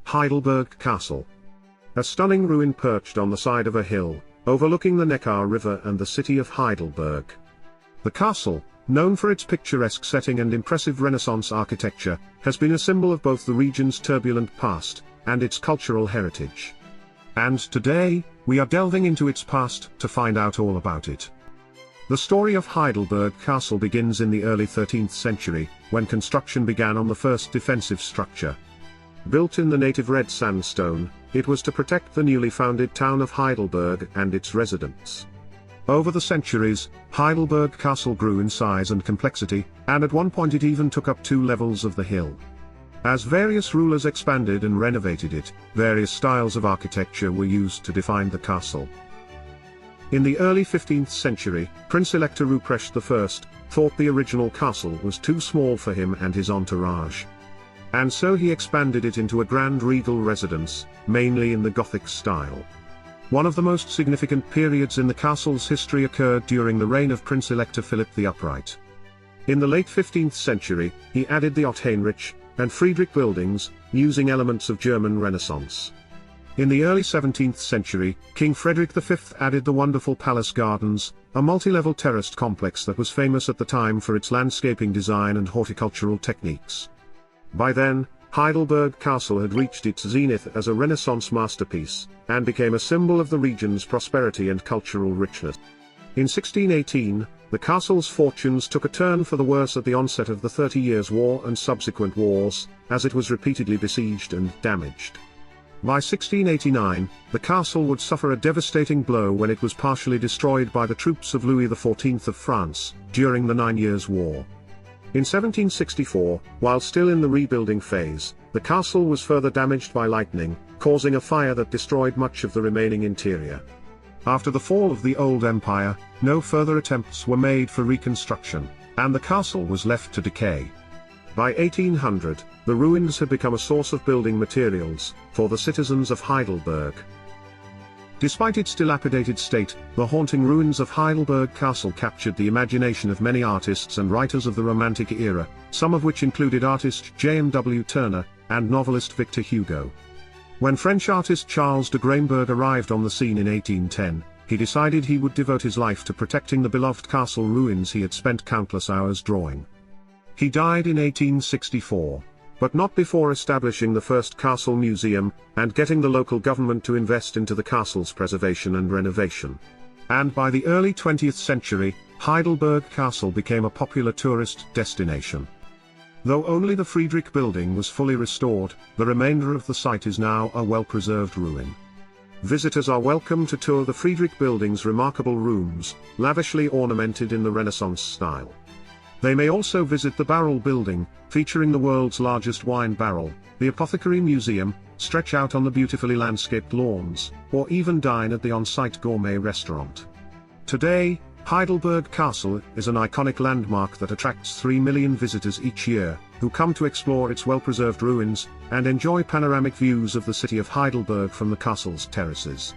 Heidelberg Castle. A stunning ruin perched on the side of a hill, overlooking the Neckar River and the city of Heidelberg. The castle, known for its picturesque setting and impressive Renaissance architecture, has been a symbol of both the region's turbulent past and its cultural heritage. And today, we are delving into its past to find out all about it. The story of Heidelberg Castle begins in the early 13th century, when construction began on the first defensive structure. Built in the native red sandstone, it was to protect the newly founded town of Heidelberg and its residents. Over the centuries, Heidelberg Castle grew in size and complexity, and at one point it even took up 2 levels of the hill. As various rulers expanded and renovated it, various styles of architecture were used to define the castle. In the early 15th century, Prince-Elector Ruprecht I thought the original castle was too small for him and his entourage. And so he expanded it into a grand regal residence, mainly in the Gothic style. One of the most significant periods in the castle's history occurred during the reign of Prince-Elector Philip the Upright. In the late 15th century, he added the Otto-Heinrich and Friedrich buildings, using elements of German Renaissance. In the early 17th century, King Frederick V added the wonderful Palace Gardens, a multi-level terraced complex that was famous at the time for its landscaping design and horticultural techniques. By then, Heidelberg Castle had reached its zenith as a Renaissance masterpiece, and became a symbol of the region's prosperity and cultural richness. In 1618, the castle's fortunes took a turn for the worse at the onset of the 30 Years' War and subsequent wars, as it was repeatedly besieged and damaged. By 1689, the castle would suffer a devastating blow when it was partially destroyed by the troops of Louis XIV of France, during the 9 Years' War. In 1764, while still in the rebuilding phase, the castle was further damaged by lightning, causing a fire that destroyed much of the remaining interior. After the fall of the Old Empire, no further attempts were made for reconstruction, and the castle was left to decay. By 1800, the ruins had become a source of building materials for the citizens of Heidelberg. Despite its dilapidated state, the haunting ruins of Heidelberg Castle captured the imagination of many artists and writers of the Romantic era, some of which included artist J.M.W. Turner and novelist Victor Hugo. When French artist Charles de Graimberg arrived on the scene in 1810, he decided he would devote his life to protecting the beloved castle ruins he had spent countless hours drawing. He died in 1864, but not before establishing the first castle museum, and getting the local government to invest into the castle's preservation and renovation. And by the early 20th century, Heidelberg Castle became a popular tourist destination. Though only the Friedrich building was fully restored, the remainder of the site is now a well-preserved ruin. Visitors are welcome to tour the Friedrich building's remarkable rooms, lavishly ornamented in the Renaissance style. They may also visit the Barrel building, featuring the world's largest wine barrel, the Apothecary Museum, stretch out on the beautifully landscaped lawns, or even dine at the on-site gourmet restaurant. Today, Heidelberg Castle is an iconic landmark that attracts 3 million visitors each year, who come to explore its well-preserved ruins, and enjoy panoramic views of the city of Heidelberg from the castle's terraces.